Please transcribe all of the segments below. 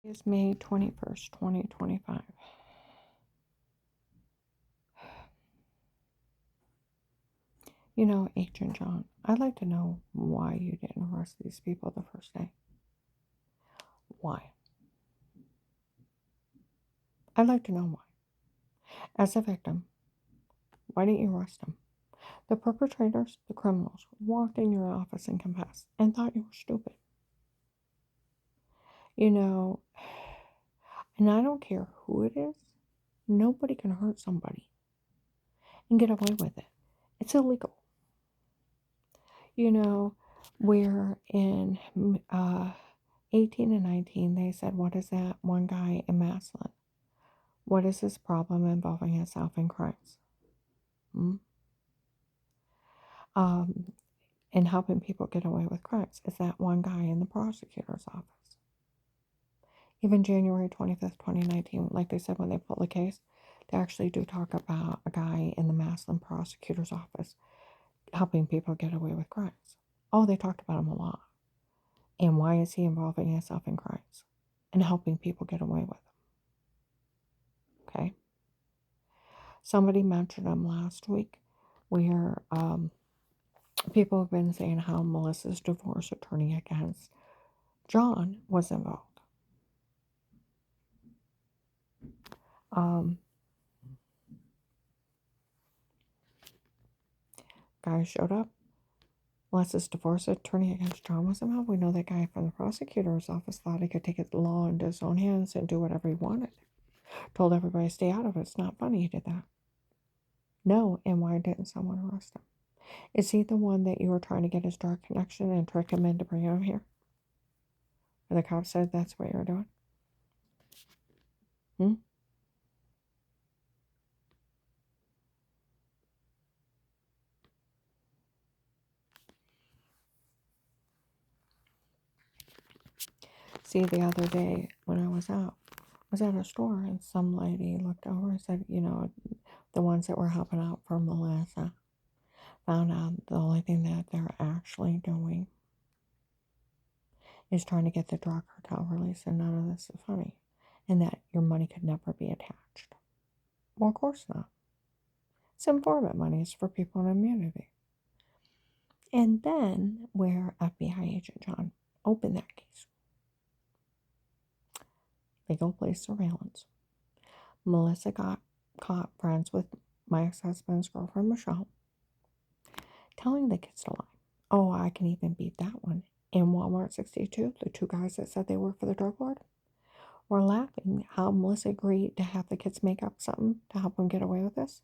Is May 21st, 2025. You know, Agent John, I'd like to know why you didn't arrest these people the first day. Why? I'd like to know why. As a victim, why didn't you arrest them? The perpetrators, the criminals, walked in your office and confessed and thought you were stupid. You know, and I don't care who it is, nobody can hurt somebody and get away with it. It's illegal. You know, we're in 18 and 19, they said, what is that one guy in Maslin? What is his problem involving himself in crimes? And helping people get away with crimes is that one guy in the prosecutor's office. Even January 25th, 2019, like they said when they pulled the case, they actually do talk about a guy in the Maslin prosecutor's office helping people get away with crimes. Oh, they talked about him a lot. And why is he involving himself in crimes and helping people get away with them? Okay. Somebody mentioned him last week where people have been saying how Melissa's divorce attorney against John was involved. Guy showed up. Melissa's divorce attorney against John was involved. We know that guy from the prosecutor's office thought he could take the law into his own hands and do whatever he wanted. Told everybody to stay out of it. It's not funny he did that. No, and why didn't someone arrest him? Is he the one that you were trying to get his drug connection and trick him into bringing him here? And the cop said that's what you're doing? See, the other day when I was out, I was at a store and some lady looked over and said, you know, the ones that were helping out for Melissa found out the only thing that they're actually doing is trying to get the drug cartel released, and none of this is funny, and that your money could never be attached. Well, of course not. It's informant money. It's for people in immunity. And then where FBI agent John opened that case, legal place surveillance, Melissa got caught friends with my ex-husband's girlfriend, Michelle, telling the kids to lie. Oh, I can even beat that one. In Walmart 62, the two guys that said they worked for the drug lord were laughing how Melissa agreed to have the kids make up something to help them get away with this.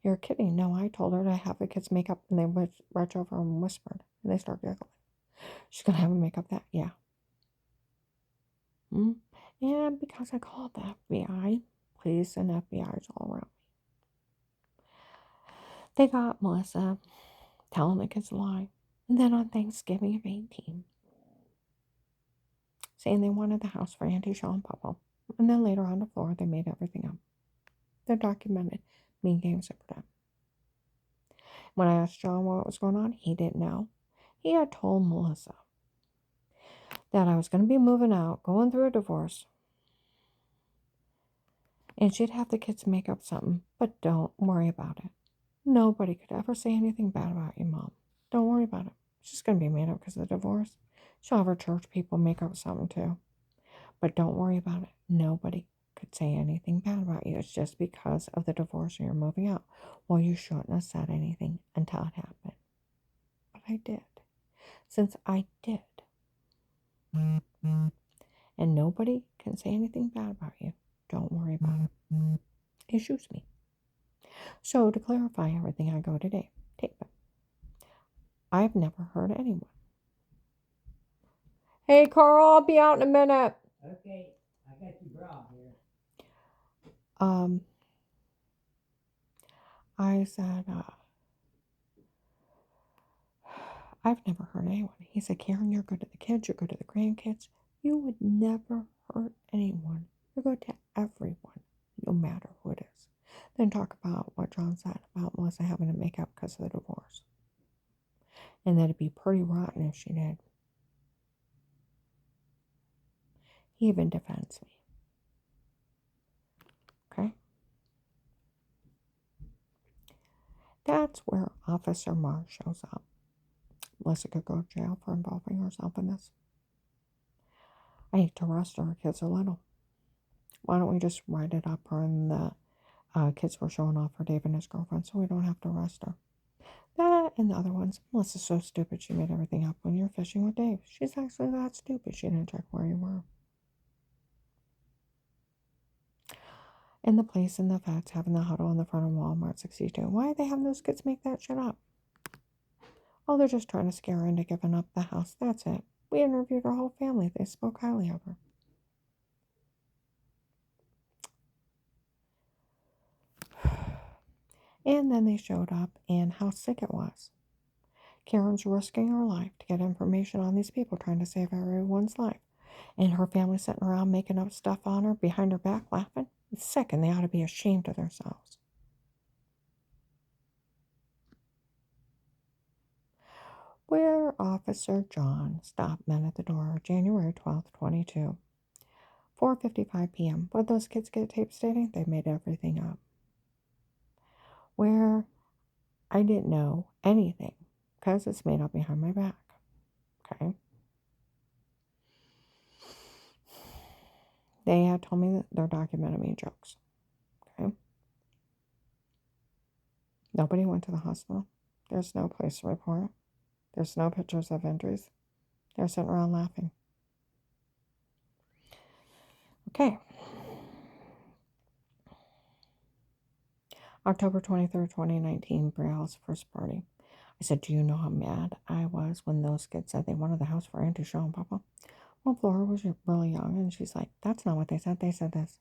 You're kidding. No, I told her to have the kids make up, and they reached over and whispered, and they started giggling. She's going to have them make up that? Yeah. And because I called the FBI, police and FBI's all around me. They got Melissa telling the kids to lie. And then on Thanksgiving of 18, saying they wanted the house for Auntie Shaw and Papa. And then later on the floor, they made everything up. They're documented. Mean games are pretend. When I asked John what was going on, he didn't know. He had told Melissa that I was going to be moving out, going through a divorce, and she'd have the kids make up something, but don't worry about it. Nobody could ever say anything bad about you, Mom. Don't worry about it. It's just going to be made up because of the divorce. She'll have her church people make up something too. But don't worry about it. Nobody could say anything bad about you. It's just because of the divorce and you're moving out. Well, you shouldn't have said anything until it happened. But I did. Since I did. And nobody can say anything bad about you. Don't worry about it. Excuse me. So to clarify everything I go today, tape it. I've never heard anyone. Hey, Carl, I'll be out in a minute. Okay, I got your bra here. I said, I've never hurt anyone. He said, Karen, you're good to the kids, you're good to the grandkids. You would never hurt anyone. You're good to everyone, no matter who it is. Then talk about what John said about Melissa having to make up because of the divorce. And that it'd be pretty rotten if she did. He even defends me. Okay? That's where Officer Marr shows up. Melissa could go to jail for involving herself in this. I hate to arrest her. Her kids are little. Why don't we just write it up when the kids were showing off for Dave and his girlfriend so we don't have to arrest her? That and the other ones. Melissa's so stupid she made everything up when you're fishing with Dave. She's actually that stupid she didn't check where you were. And the police and the feds having the huddle in the front of Walmart 62. Why are they having those kids make that shit up? Oh, they're just trying to scare her into giving up the house. That's it. We interviewed her whole family. They spoke highly of her. And then they showed up and how sick it was. Karen's risking her life to get information on these people trying to save everyone's life. And her family sitting around making up stuff on her behind her back laughing. It's sick and they ought to be ashamed of themselves. Where Officer John stopped men at the door January 12th, 22. 4:55 p.m. What those kids get tape stating? They made everything up. Where I didn't know anything because it's made up behind my back. Okay. They had told me that they're documenting me jokes. Okay. Nobody went to the hospital. There's no police report. There's no pictures of injuries. They're sitting around laughing. Okay. October 23rd, 2019, Brielle's first party. I said, do you know how mad I was when those kids said they wanted the house for Auntie Shaw and Papa? Well, Flora was really young, and she's like, that's not what they said. They said this.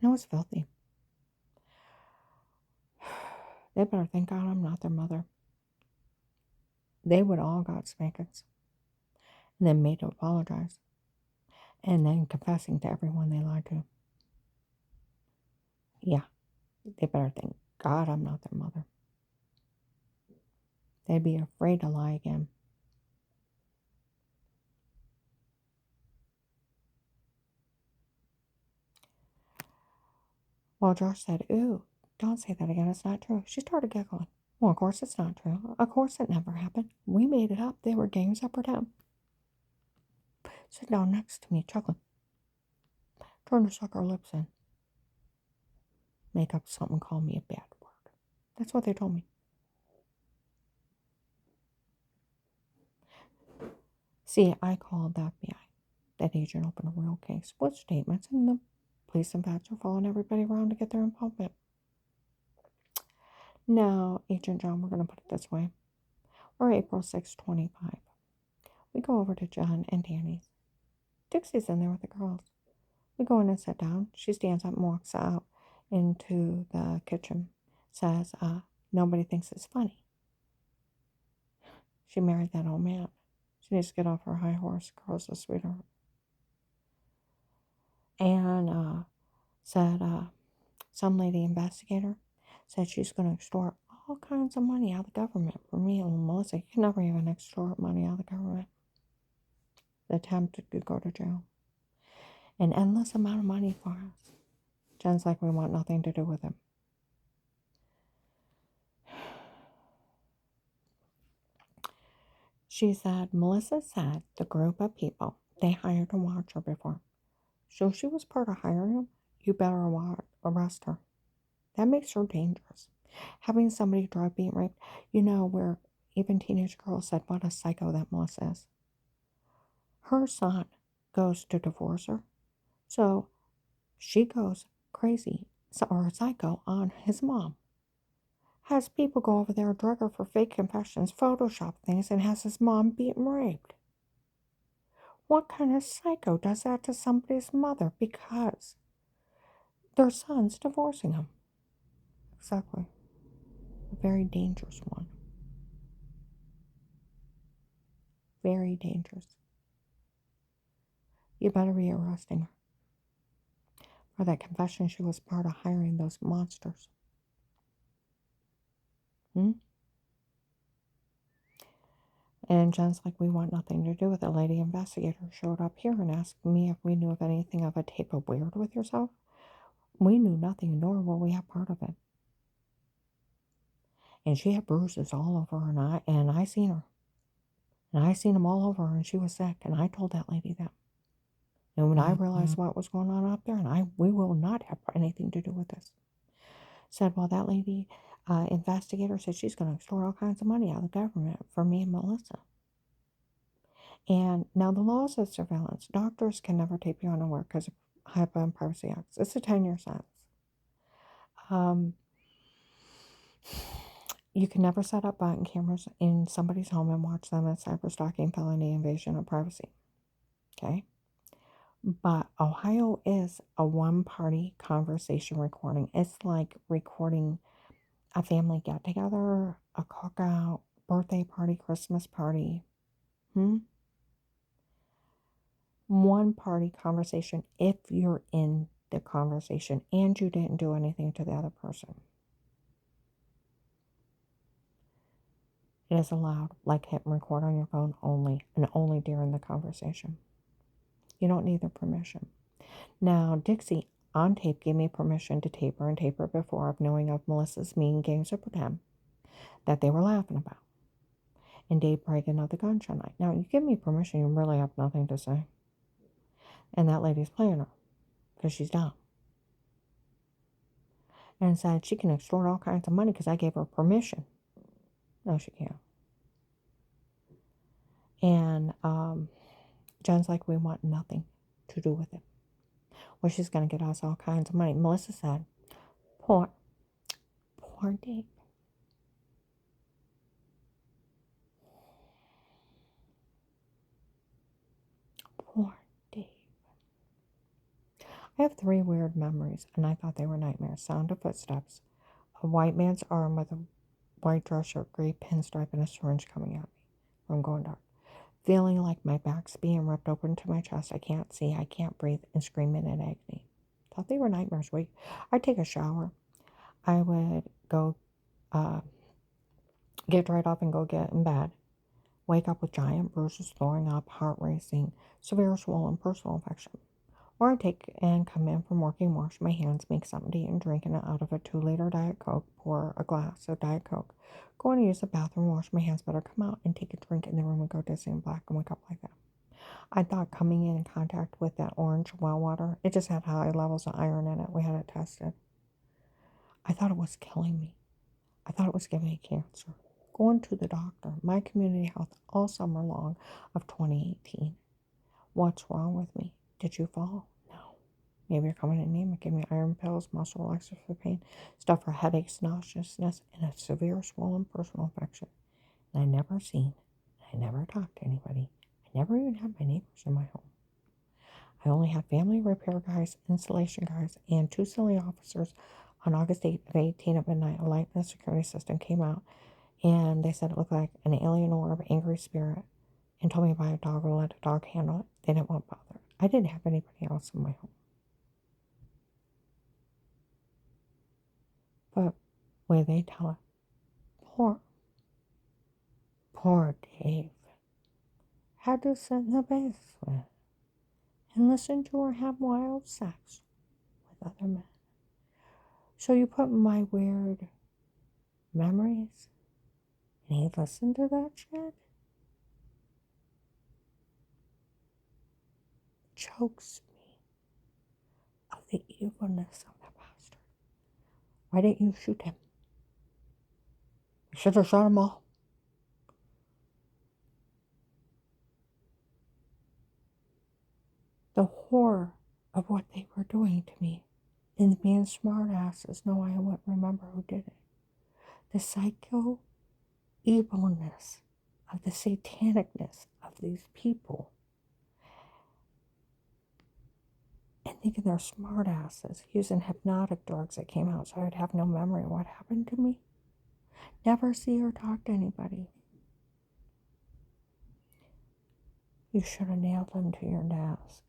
And it was filthy. They better thank God I'm not their mother. They would all got spankings. And then made to apologize. And then confessing to everyone they lied to. Yeah, they better thank God I'm not their mother. They'd be afraid to lie again. Well, Josh said, ooh, don't say that again. It's not true. She started giggling. Well, of course it's not true. Of course it never happened. We made it up. They were games up or down. Sit down next to me, chuckling. Trying to suck our lips in. Make up something, call me a bad word. That's what they told me. See, I called the FBI. That agent opened a real case with statements, and the police and feds are following everybody around to get their involvement. Now, Agent John, we're going to put it this way. We're April 6, 25. We go over to John and Danny's. Dixie's in there with the girls. We go in and sit down. She stands up and walks out into the kitchen. Says, nobody thinks it's funny. She married that old man. She needs to get off her high horse. Girl's a sweetheart. And said, some lady investigator said she's going to extort all kinds of money out of the government for me and Melissa. You can never even extort money out of the government. The attempt to go to jail. An endless amount of money for us. Jen's like, we want nothing to do with him. She said, Melissa said the group of people they hired to watch her before. So she was part of hiring them. You better arrest her. That makes her dangerous. Having somebody drug being raped, where even teenage girls said, what a psycho that Melissa is. Her son goes to divorce her. So she goes crazy or psycho on his mom. Has people go over there, drug her for fake confessions, Photoshop things, and has his mom beaten raped. What kind of psycho does that to somebody's mother because their son's divorcing him? Exactly. A very dangerous one. Very dangerous. You better be arresting her. For that confession, she was part of hiring those monsters. And Jen's like, we want nothing to do with it. A lady investigator showed up here and asked me if we knew of anything of a tape of Weird with yourself. We knew nothing, nor will we have part of it. And she had bruises all over her, and I seen her. And I seen them all over her, and she was sick. And I told that lady that. And when I realized what was going on up there, and we will not have anything to do with this. Said, well, that lady investigator said she's going to extort all kinds of money out of the government for me and Melissa. And now the law says surveillance. Doctors can never tape you unaware because of HIPAA and Privacy Act. It's a 10-year sentence. You can never set up button cameras in somebody's home and watch them as cyberstalking, felony, invasion of privacy. Okay? But Ohio is a one-party conversation recording. It's like recording a family get-together, a cookout, birthday party, Christmas party. One-party conversation if you're in the conversation and you didn't do anything to the other person. It is allowed, like hit and record on your phone only, and only during the conversation. You don't need their permission. Now, Dixie on tape gave me permission to tape her and tape her before of knowing of Melissa's mean games of pretend that they were laughing about. And Dave bragging of the gunshot night. Now, you give me permission, you really have nothing to say. And that lady's playing her because she's dumb. And said she can extort all kinds of money because I gave her permission. No, she can't. And Jen's like, we want nothing to do with it. Well, she's going to get us all kinds of money. Melissa said, poor Dave. Poor Dave. I have 3 weird memories, and I thought they were nightmares. Sound of footsteps, a white man's arm with a white dress shirt, gray pinstripe, and a syringe coming at me from going dark. Feeling like my back's being ripped open to my chest. I can't see, I can't breathe, and screaming in agony. Thought they were nightmares. I'd take a shower. I would go get dried off and go get in bed. Wake up with giant bruises, throwing up, heart racing, severe swollen personal infection. Or I'd take and come in from working, wash my hands, make something to eat and drink, and out of a 2-liter Diet Coke, pour a glass of Diet Coke. Go in and use the bathroom, wash my hands better, come out and take a drink in the room and go dizzy and black and wake up like that. I thought coming in contact with that orange well water, it just had high levels of iron in it. We had it tested. I thought it was killing me. I thought it was giving me cancer. Going to the doctor, my community health all summer long of 2018. What's wrong with me? Did you fall? No. Maybe you're coming anemic. Give me iron pills, muscle relaxers for pain, stuff for headaches, nauseousness, and a severe swollen personal infection. And I never seen, I never talked to anybody. I never even had my neighbors in my home. I only had family repair guys, installation guys, and 2 silly officers on August 8th of 18 at midnight. A light in the security system came out, and they said it looked like an alien orb, angry spirit, and told me to buy a dog or let a dog handle it. They didn't want bother. I didn't have anybody else in my home. But way they tell it, poor Dave had to sit in the basement and listen to her have wild sex with other men. So you put my weird memories and he listened to that shit? Chokes me of the evilness of the bastard. Why didn't you shoot him? You should have shot them all. The horror of what they were doing to me. And being smart asses, no, I wouldn't remember who did it. The psycho evilness of the satanicness of these people. And thinking they're smart asses, using hypnotic drugs that came out so I'd have no memory of what happened to me. Never see or talk to anybody. You should have nailed them to your desk.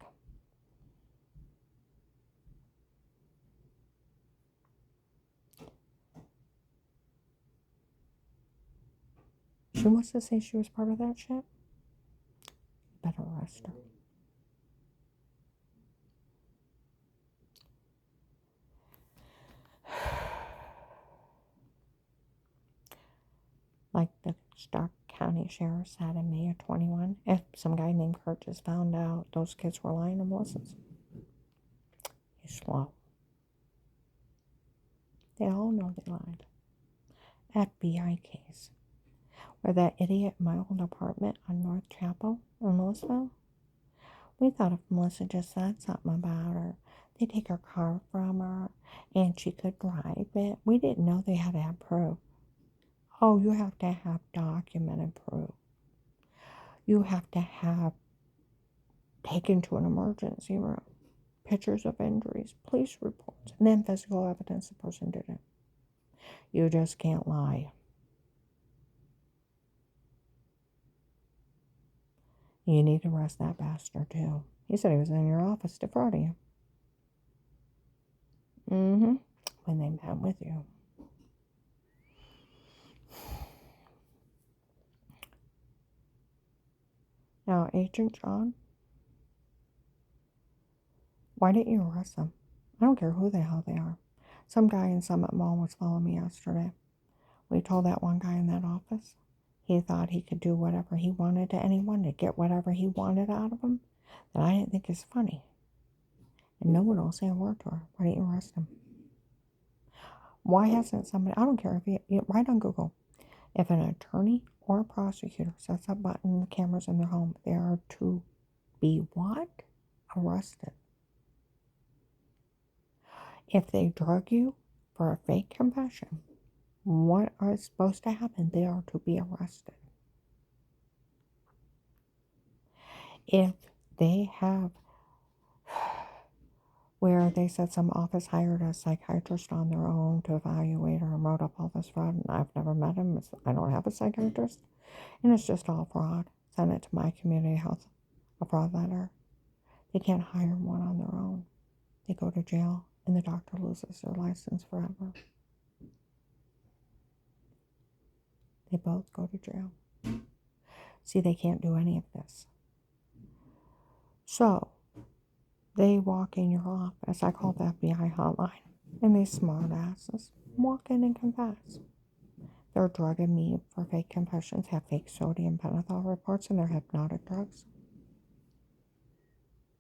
She she wants to say she was part of that shit, better arrest her. Like the Stark County Sheriff said in May of 21, if some guy named Kurt just found out those kids were lying to Melissa's, he's slow. They all know they lied. FBI case, where that idiot in my old apartment on North Chapel in Louisville, we thought if Melissa just said something about her, they'd take her car from her and she could drive it. We didn't know they had to have proof. Oh, you have to have documented proof. You have to have taken to an emergency room, pictures of injuries, police reports, and then physical evidence the person did it. You just can't lie. You need to arrest that bastard too. He said he was in your office defrauding you. When they met with you. Now, Agent John, why didn't you arrest them? I don't care who the hell they are. Some guy in Summit Mall was following me yesterday. We told that one guy in that office he thought he could do whatever he wanted to anyone to get whatever he wanted out of them. That I didn't think is funny. And no one will say a word to her. Why didn't you arrest him? Why hasn't somebody, I don't care if you write on Google, if an attorney or a prosecutor sets up button cameras in their home, they are to be what? Arrested. If they drug you for a fake confession, what is supposed to happen? They are to be arrested. If they have, where they said some office hired a psychiatrist on their own to evaluate her and wrote up all this fraud, and I've never met him, I don't have a psychiatrist, and it's just all fraud. Send it to my community health, a fraud letter. They can't hire one on their own. They go to jail, and the doctor loses their license forever. They both go to jail. See, they can't do any of this. So, they walk in your office. I call the FBI hotline. And these smart asses walk in and confess. They're drugging me for fake confessions, have fake sodium pentothal reports, and they're hypnotic drugs.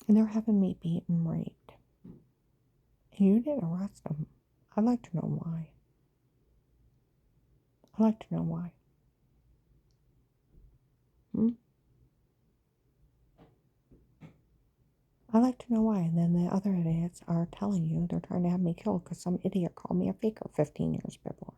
And they're having me beat and raped. And you didn't arrest them. I'd like to know why. I'd like to know why. I'd like to know why. And then the other idiots are telling you they're trying to have me killed because some idiot called me a faker 15 years before.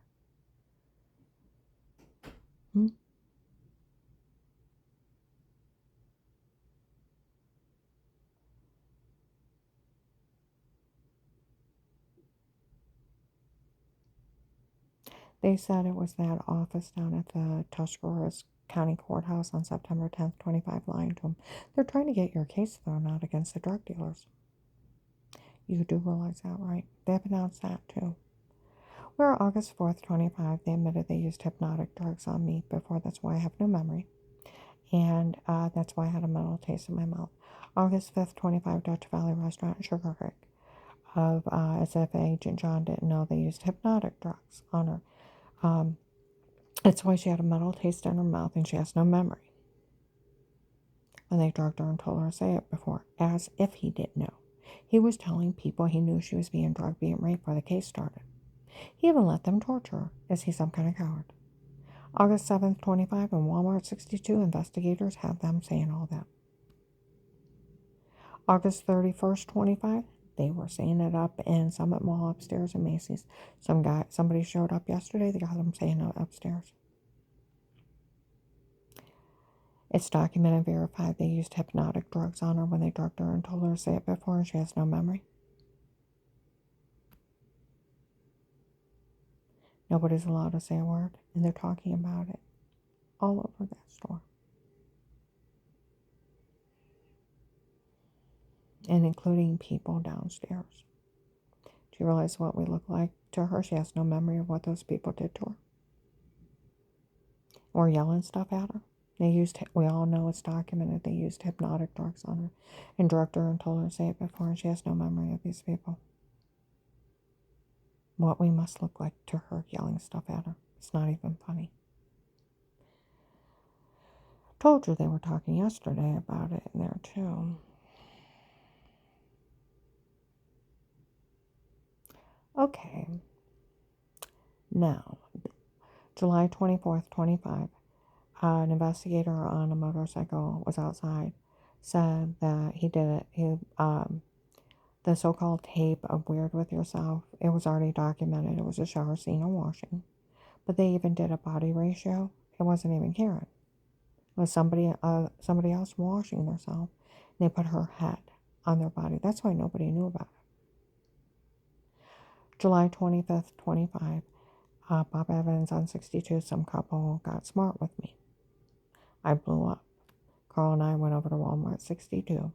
They said it was that office down at the Tuscarawas County Courthouse on September 10th, 25, lying to them. They're trying to get your case thrown out against the drug dealers. You do realize that, right? They've announced that, too. Where August 4th, 25, they admitted they used hypnotic drugs on me before. That's why I have no memory. And that's why I had a mental taste in my mouth. August 5th, 25, Dutch Valley Restaurant in Sugar Creek. As if Agent John didn't know they used hypnotic drugs on her. That's why she had a mental taste in her mouth and she has no memory. When they drugged her and told her to say it before, as if he didn't know. He was telling people he knew she was being drugged, being raped before the case started. He even let them torture her. Is he some kind of coward? August 7th, 25, in Walmart 62, investigators have them saying all that. August 31st, 25, they were saying it up in Summit Mall upstairs in Macy's. Somebody showed up yesterday, they got them saying it upstairs. It's documented, verified they used hypnotic drugs on her when they drugged her and told her to say it before, and she has no memory. Nobody's allowed to say a word, and they're talking about it all over that store. And including people downstairs. Do you realize what we look like to her? She has no memory of what those people did to her. or yelling stuff at her. We all know it's documented, they used hypnotic drugs on her and drugged her and told her to say it before, and she has no memory of these people. What we must look like to her yelling stuff at her. It's not even funny. Told you they were talking yesterday about it in there too. Okay. Now, July 24th, 25, an investigator on a motorcycle was outside, said that he did it. The so-called tape of Weird With Yourself, it was already documented. It was a shower scene of washing. But they even did a body ratio. It wasn't even Karen. It was somebody else washing themselves. And they put her head on their body. That's why nobody knew about it. July 25th, 25. Bob Evans on 62, some couple got smart with me. I blew up. Carl and I went over to Walmart 62.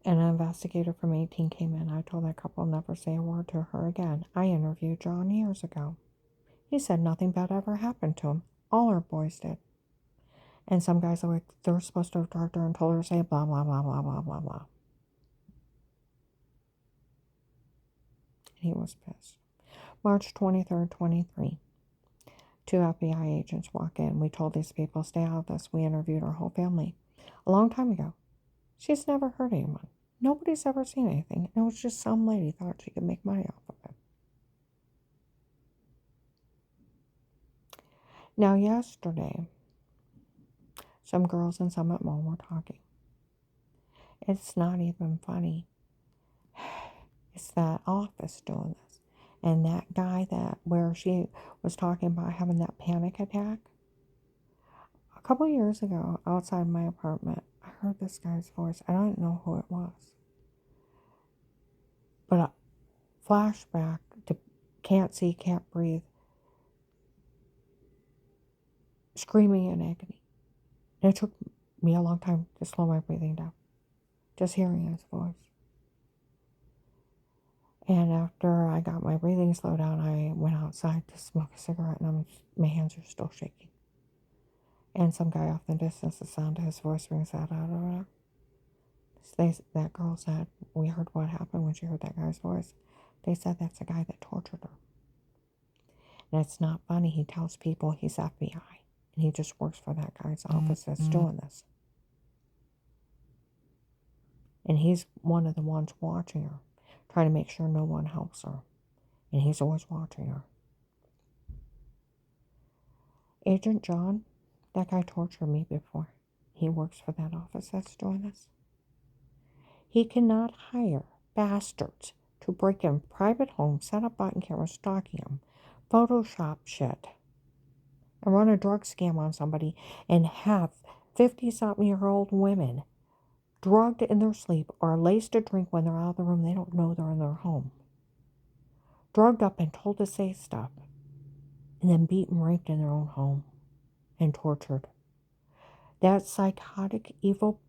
And an investigator from 18 came in. I told that couple never say a word to her again. I interviewed John years ago. He said nothing bad ever happened to him. All our boys did. And some guys are like, they were supposed to have drugged her and told her to say blah, blah, blah, blah, blah, blah, blah. He was pissed. March 23rd, 23. 2 FBI agents walk in. We told these people, stay out of this. We interviewed her whole family a long time ago. She's never hurt anyone. Nobody's ever seen anything. It was just some lady thought she could make money off of it. Now, yesterday, some girls in Summit Mall were talking. It's not even funny. It's that office doing this. And that guy where she was talking about having that panic attack. A couple years ago, outside my apartment, I heard this guy's voice. I don't know who it was. But a flashback to can't see, can't breathe, screaming in agony. And it took me a long time to slow my breathing down, just hearing his voice. And after I got my breathing slowed down, I went outside to smoke a cigarette, and my hands are still shaking. And some guy off in the distance, the sound of his voice rings out of her. That girl said, we heard what happened when she heard that guy's voice. They said that's the guy that tortured her. And it's not funny. He tells people he's FBI. And he just works for that guy's office that's doing this. And he's one of the ones watching her, trying to make sure no one helps her. And he's always watching her. Agent John, that guy tortured me before. He works for that office that's doing this. He cannot hire bastards to break in private homes, set up button cameras, stalking them, Photoshop shit, and run a drug scam on somebody and have 50-something-year-old women drugged in their sleep or laced to drink when they're out of the room. They don't know they're in their home. Drugged up and told to say stuff. And then beaten, raped in their own home and tortured. That psychotic, evil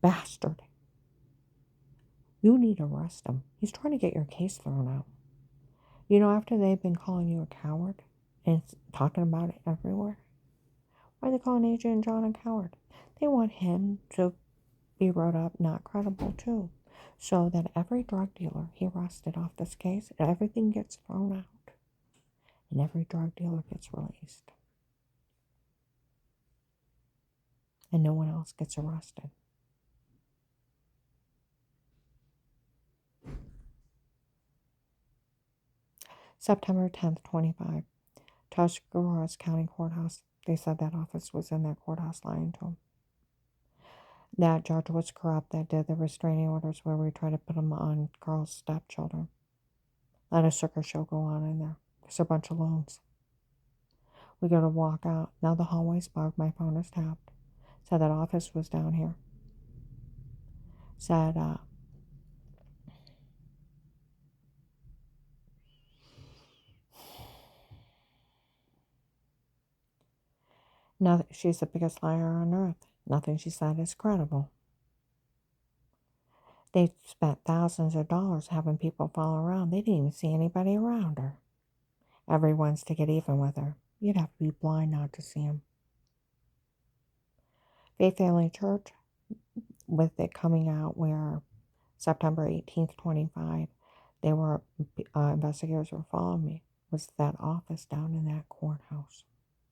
bastard. You need to arrest him. He's trying to get your case thrown out. You know, after they've been calling you a coward and talking about it everywhere, why are they calling Agent John a coward? They want him to be wrote up not credible too, so that every drug dealer he arrested off this case, everything gets thrown out, and every drug dealer gets released, and no one else gets arrested. September 10th, 25. Tuscarawas County Courthouse. They said that office was in that courthouse lying to them. That judge was corrupt that did the restraining orders where we tried to put them on Carl's stepchildren. Let a circus show go on in there. There's a bunch of loans. We go to walk out. Now the hallway's bugged. My phone is tapped. Said that office was down here. Said, no, she's the biggest liar on earth. Nothing she said is credible. They spent thousands of dollars having people follow around. They didn't even see anybody around her. Everyone's to get even with her. You'd have to be blind not to see them. Faith Family Church, with it coming out where September 18th, 25, they were, investigators were following me, was that office down in that courthouse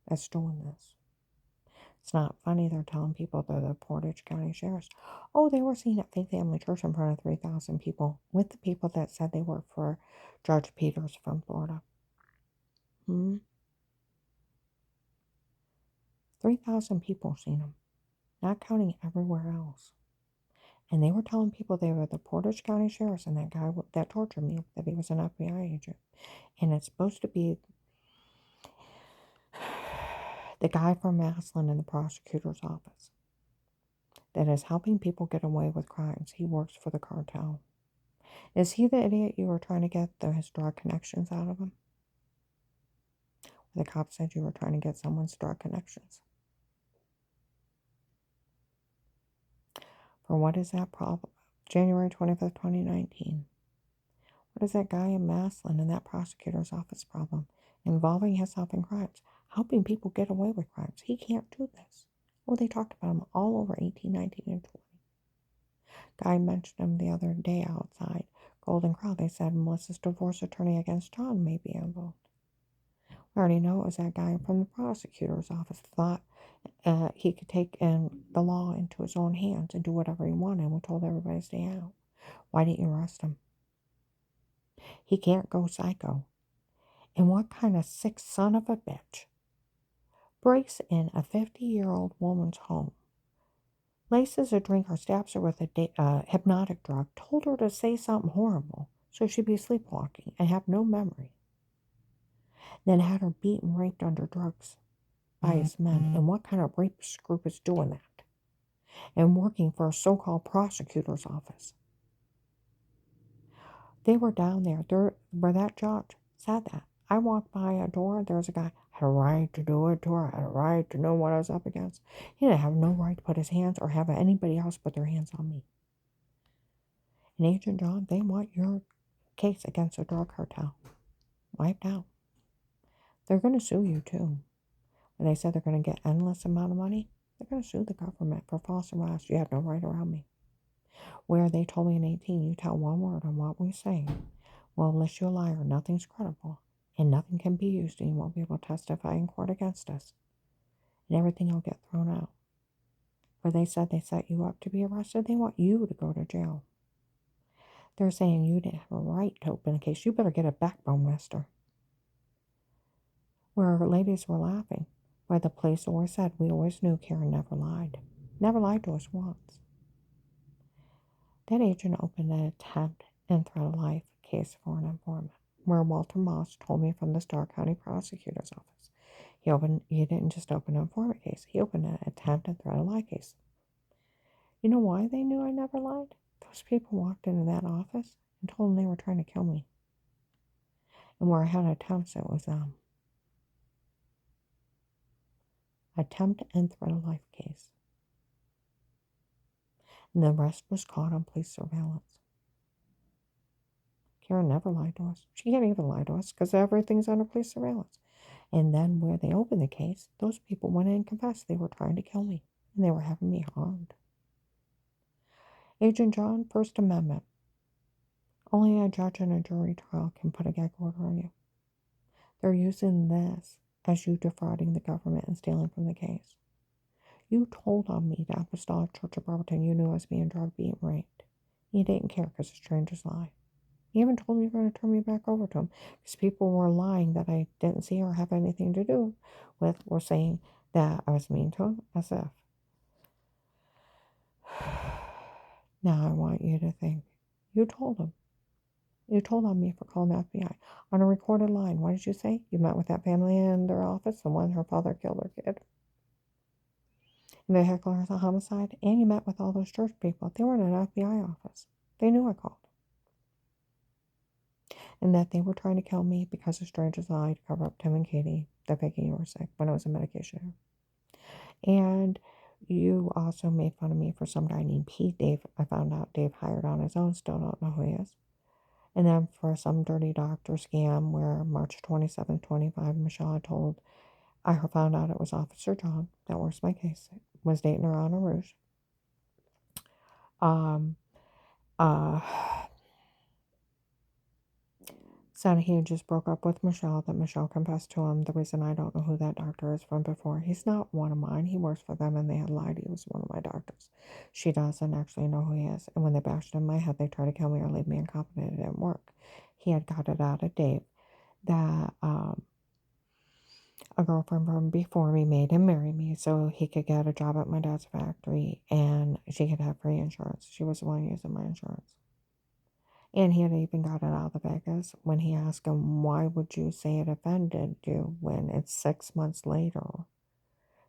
that's doing this. It's not funny they're telling people they're the Portage County Sheriffs. Oh, they were seen at Faith Family Church in front of 3,000 people with the people that said they worked for Judge Peters from Florida. 3,000 people seen them, not counting everywhere else. And they were telling people they were the Portage County Sheriffs and that guy that tortured me, that he was an FBI agent. And it's supposed to be the guy from Massillon in the prosecutor's office that is helping people get away with crimes. He works for the cartel. Is he the idiot you were trying to get his drug connections out of him? The cop said you were trying to get someone's drug connections. For what is that problem? January 25th, 2019. What is that guy in Massillon in that prosecutor's office problem? Involving himself in crimes. Helping people get away with crimes. He can't do this. Oh, they talked about him all over 18, 19, and 20. Guy mentioned him the other day outside Golden Crow. They said Melissa's divorce attorney against John may be involved. We already know it was that guy from the prosecutor's office thought he could take the law into his own hands and do whatever he wanted. And we told everybody to stay out. Why didn't you arrest him? He can't go psycho. And what kind of sick son of a bitch breaks in a 50-year-old woman's home, laces a drink or stabs her with a hypnotic drug, told her to say something horrible so she'd be sleepwalking and have no memory, then had her beat and raped under drugs by his men? And what kind of rapist group is doing that and working for a so-called prosecutor's office? They were down there where that judge said that. I walked by a door, there's a guy, had a right to do it to her, had a right to know what I was up against. He didn't have no right to put his hands or have anybody else put their hands on me. And Agent John, they want your case against the drug cartel wiped out. They're going to sue you too. When they said they're going to get endless amount of money, they're going to sue the government for false arrest. You have no right around me. Where they told me in 18, you tell one word on what we say, we'll list you a liar. Nothing's credible. And nothing can be used, and you won't be able to testify in court against us. And everything will get thrown out. Where they said they set you up to be arrested, they want you to go to jail. They're saying you didn't have a right to open a case. You better get a backbone, mister. Where ladies were laughing. Where the police always said, we always knew Karen never lied. Never lied to us once. That agent opened an attempt and threat of life case for an informant, where Walter Moss told me from the Starr County Prosecutor's Office. He didn't just open an informant case. He opened an attempt and threat of life case. You know why they knew I never lied? Those people walked into that office and told them they were trying to kill me. And where I had attempts, it was attempt and threat of life case. And the rest was caught on police surveillance. Karen never lied to us. She can't even lie to us because everything's under police surveillance. And then where they opened the case, those people went in and confessed they were trying to kill me. And they were having me harmed. Agent John, First Amendment. Only a judge in a jury trial can put a gag order on you. They're using this as you defrauding the government and stealing from the case. You told on me, the Apostolic Church of Barberton, you knew I was being drugged, being raped. You didn't care because the strangers lie. You even told me you were going to turn me back over to him because people were lying that I didn't see or have anything to do with, were saying that I was mean to him, as if. Now I want you to think. You told him. You told on me for calling the FBI on a recorded line. What did you say? You met with that family in their office, the one her father killed her kid. And the heckler is a homicide. And you met with all those church people. They were in an FBI office. They knew I called. And that they were trying to kill me because the strangers lied to cover up Tim and Katie, the faking you were sick when I was in medication. And You also made fun of me for some guy named Pete. Dave, I found out Dave hired on his own. Still don't know who he is. And then for some dirty doctor scam where March 27th, 25, Michelle had told, I found out it was Officer John, that works my case, was dating her on a Rouge. Um, uh, Said he just broke up with Michelle, that Michelle confessed to him. The reason I don't know who that doctor is from before, he's not one of mine. He works for them and they had lied he was one of my doctors. She doesn't actually know who he is. And when they bashed in my head, they tried to kill me or leave me incompetent. It didn't work. He had got it out of Dave that a girlfriend from before me made him marry me so he could get a job at my dad's factory and she could have free insurance. She was the one using my insurance. And he had even got it out of Vegas when he asked him, why would you say it offended you when it's 6 months later?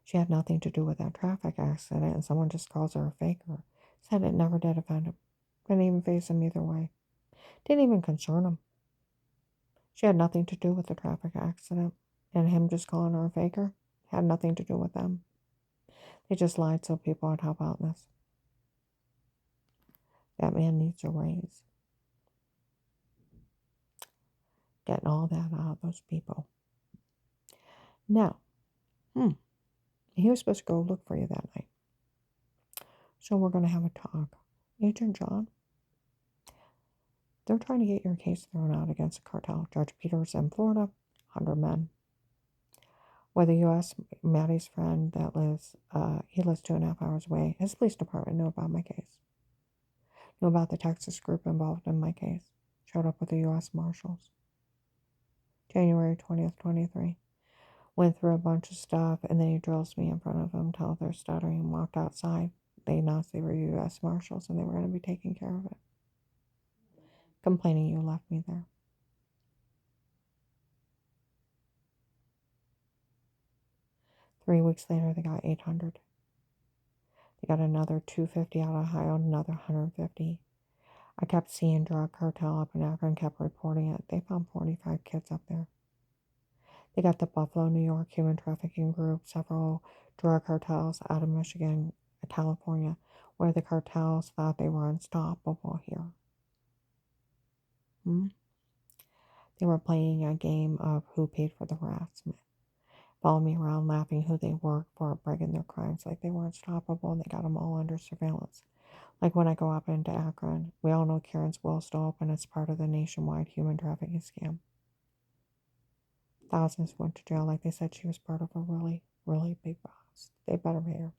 She had nothing to do with that traffic accident and someone just calls her a faker. Said it never did offend him. Didn't even face him either way. Didn't even concern him. She had nothing to do with the traffic accident. And him just calling her a faker had nothing to do with them. They just lied so people would help out in this. That man needs a raise. Getting all that out of those people. Now, he was supposed to go look for you that night. So we're going to have a talk. Agent John, they're trying to get your case thrown out against the cartel. Judge Peters in Florida, 100 men. Whether you ask Maddie's friend that lives, he lives 2.5 hours away, his police department knew about my case. Knew about the Texas group involved in my case. Showed up with the U.S. Marshals. January 20th, 23. Went through a bunch of stuff, and then he drills me in front of them, till they're stuttering, and walked outside. They announced they were U.S. Marshals, and they were going to be taking care of it. Complaining you left me there. Three weeks later, they got 800. They got another 250 out of Ohio, another 150. I kept seeing drug cartel up in Akron, kept reporting it. They found 45 kids up there. They got the Buffalo, New York human trafficking group, several drug cartels out of Michigan, California, where the cartels thought they were unstoppable here. They were playing a game of who paid for the harassment. Followed me around laughing who they worked for, breaking their crimes like they were unstoppable, and they got them all under surveillance. Like when I go up into Akron, we all know Karen's Will still open. It's part of the nationwide human trafficking scam. Thousands went to jail like they said she was part of a really, really big boss. They better pay her.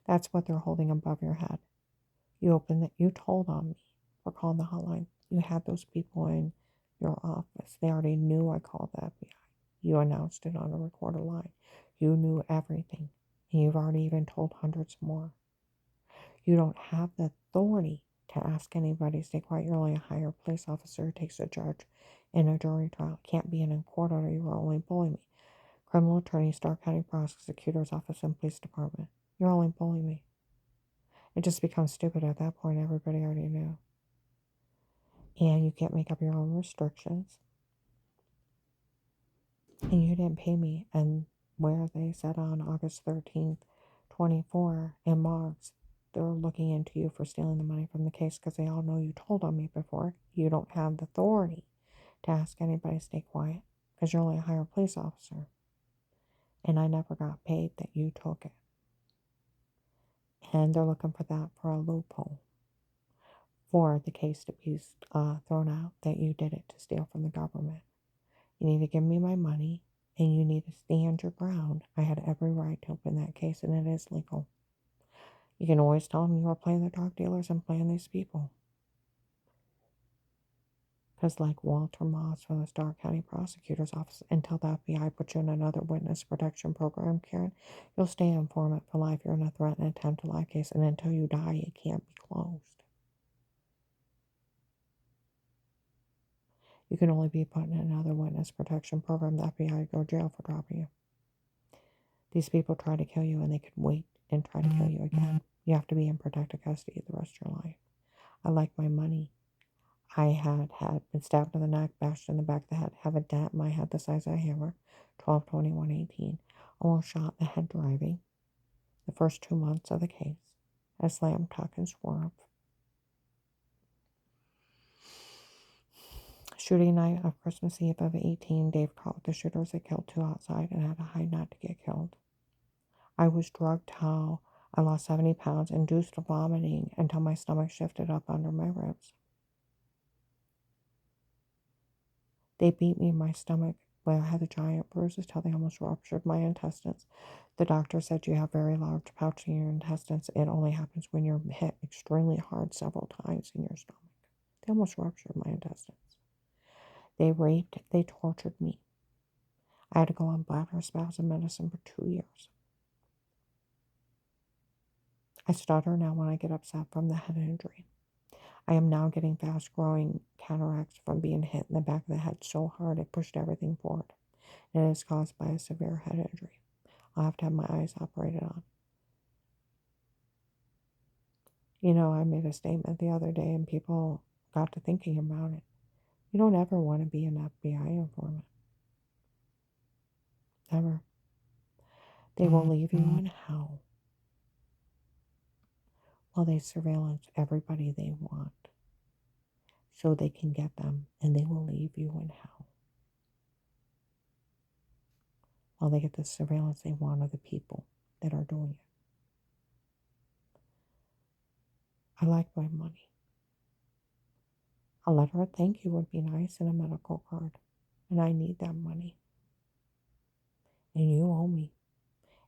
That's what they're holding above your head. You opened it. You told on me for calling the hotline. You had those people in your office. They already knew I called the FBI. You announced it on a recorded line. You knew everything. And you've already even told hundreds more. You don't have the authority to ask anybody to stay quiet. You're only a higher police officer who takes a judge in a jury trial. Can't be in a court order. You were only bullying me. Criminal attorney, Stark County Prosecutor's Office and Police Department. You're only bullying me. It just becomes stupid at that point. Everybody already knew. And you can't make up your own restrictions. And you didn't pay me. And where they said on August 13th, 24 in March, they're looking into you for stealing the money from the case because they all know you told on me before. You don't have the authority to ask anybody to stay quiet because you're only a higher police officer. And I never got paid that you took it. And they're looking for that for a loophole for the case to be thrown out that you did it to steal from the government. You need to give me my money and you need to stand your ground. I had every right to open that case and it is legal. You can always tell them you are playing the drug dealers and playing these people. Because like Walter Moss from the Stark County Prosecutor's Office, until the FBI puts you in another witness protection program, Karen, you'll stay informant for life. You're in a threat and attempt to life case, and until you die, it can't be closed. You can only be put in another witness protection program. The FBI go to jail for dropping you. These people try to kill you, and they could wait and try to kill you again. You have to be in protective custody the rest of your life. I like my money. I had been stabbed in the neck, bashed in the back of the head, have a dent in my head the size of a hammer, 12/21/18, almost shot in the head driving, the first 2 months of the case, I slam, tuck, and swerve. Shooting night of Christmas Eve of 18, Dave caught the shooters that killed 2 outside and had to hide not to get killed. I was drugged till I lost 70 pounds, induced vomiting until my stomach shifted up under my ribs. They beat me in my stomach where I had the giant bruises till they almost ruptured my intestines. The doctor said you have very large pouch in your intestines. It only happens when you're hit extremely hard several times in your stomach. They almost ruptured my intestines. They raped, they tortured me. I had to go on bladder spasm medicine for 2 years. I stutter now when I get upset from the head injury. I am now getting fast-growing cataracts from being hit in the back of the head so hard it pushed everything forward. It is caused by a severe head injury. I'll have to have my eyes operated on. You know, I made a statement the other day and people got to thinking about it. You don't ever want to be an FBI informant. Ever. They will leave you in hell while they surveillance everybody they want so they can get them, and they will leave you in hell while they get the surveillance they want of the people that are doing it. I like my money. A letter of thank you would be nice and a medical card, and I need that money. And you owe me,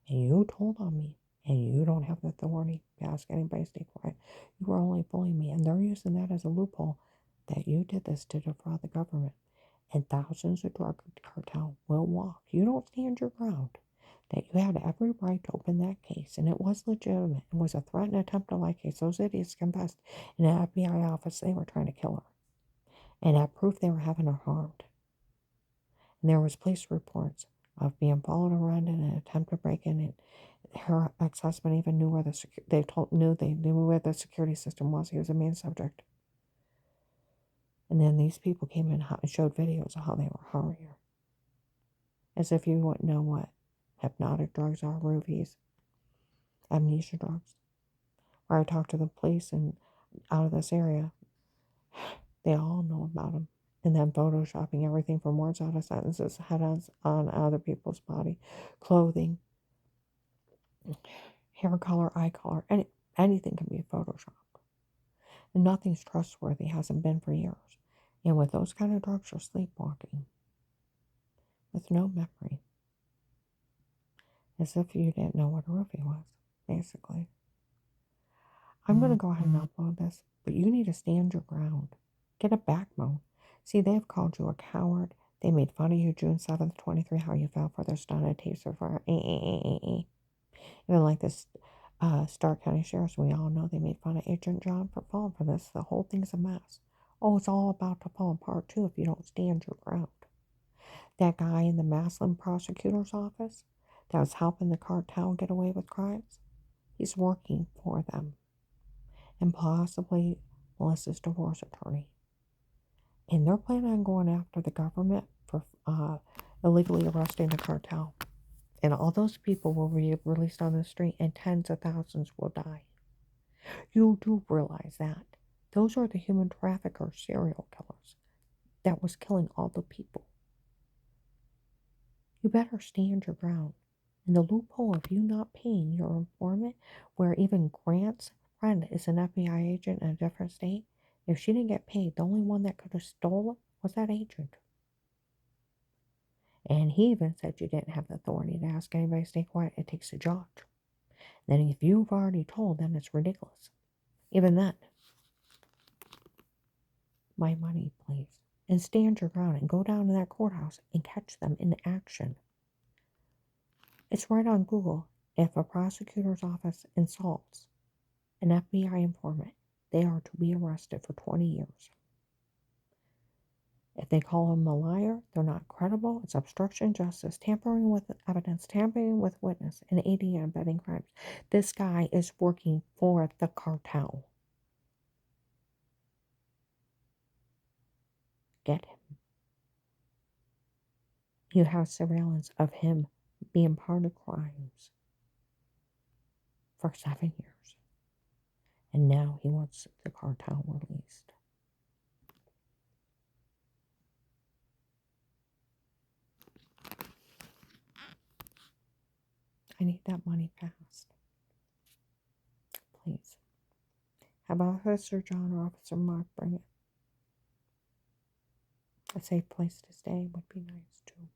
and you told on me, and you don't have the authority to ask anybody to stay quiet. You are only bullying me, and they're using that as a loophole that you did this to defraud the government. And thousands of drug cartel will walk. You don't stand your ground. That you had every right to open that case, and it was legitimate. It was a threat and attempt to lie case. Those idiots confessed in an FBI office they were trying to kill her, and had proof they were having her harmed. And there was police reports of being followed around in an attempt to break in. And her ex-husband even knew where they knew where the security system was. He was a main subject. And then these people came in and showed videos of how they were harming her. As if you wouldn't know what hypnotic drugs are, rubies, amnesia drugs. Where I talked to the police and out of this area, they all know about them. And then photoshopping everything from words out of sentences, head-ons on other people's body, clothing, hair color, eye color, anything can be photoshopped. And nothing's trustworthy, hasn't been for years. And with those kind of drugs, you're sleepwalking with no memory. As if you didn't know what a roofie was, basically. I'm going to go ahead and upload this, but you need to stand your ground. Get a backbone. See, they've called you a coward. They made fun of you June 7th, 23, how you fell for their stunted taser fire. Even like this Stark County Sheriff's, we all know they made fun of Agent John for falling for this. The whole thing's a mess. Oh, it's all about to fall apart, too, if you don't stand your ground. That guy in the Maslin prosecutor's office that was helping the cartel get away with crimes, he's working for them. And possibly Melissa's divorce attorney. And they're planning on going after the government for illegally arresting the cartel. And all those people will be released on the street and tens of thousands will die. You do realize that. Those are the human traffickers, serial killers that was killing all the people. You better stand your ground. And the loophole of you not paying your informant, where even Grant's friend is an FBI agent in a different state, if she didn't get paid, the only one that could have stolen was that agent. And he even said you didn't have the authority to ask anybody to stay quiet. It takes a judge. Then if you've already told, then it's ridiculous. Even then, my money, please. And stand your ground and go down to that courthouse and catch them in action. It's right on Google. If a prosecutor's office insults an FBI informant, they are to be arrested for 20 years. If they call him a liar, they're not credible. It's obstruction of justice, tampering with evidence, tampering with witness, and aiding and abetting crimes. This guy is working for the cartel. Get him. You have surveillance of him being part of crimes. for 7 years. And now he wants the cartel released. I need that money fast. Please. Have Officer John or Officer Mark bring it. A safe place to stay would be nice too.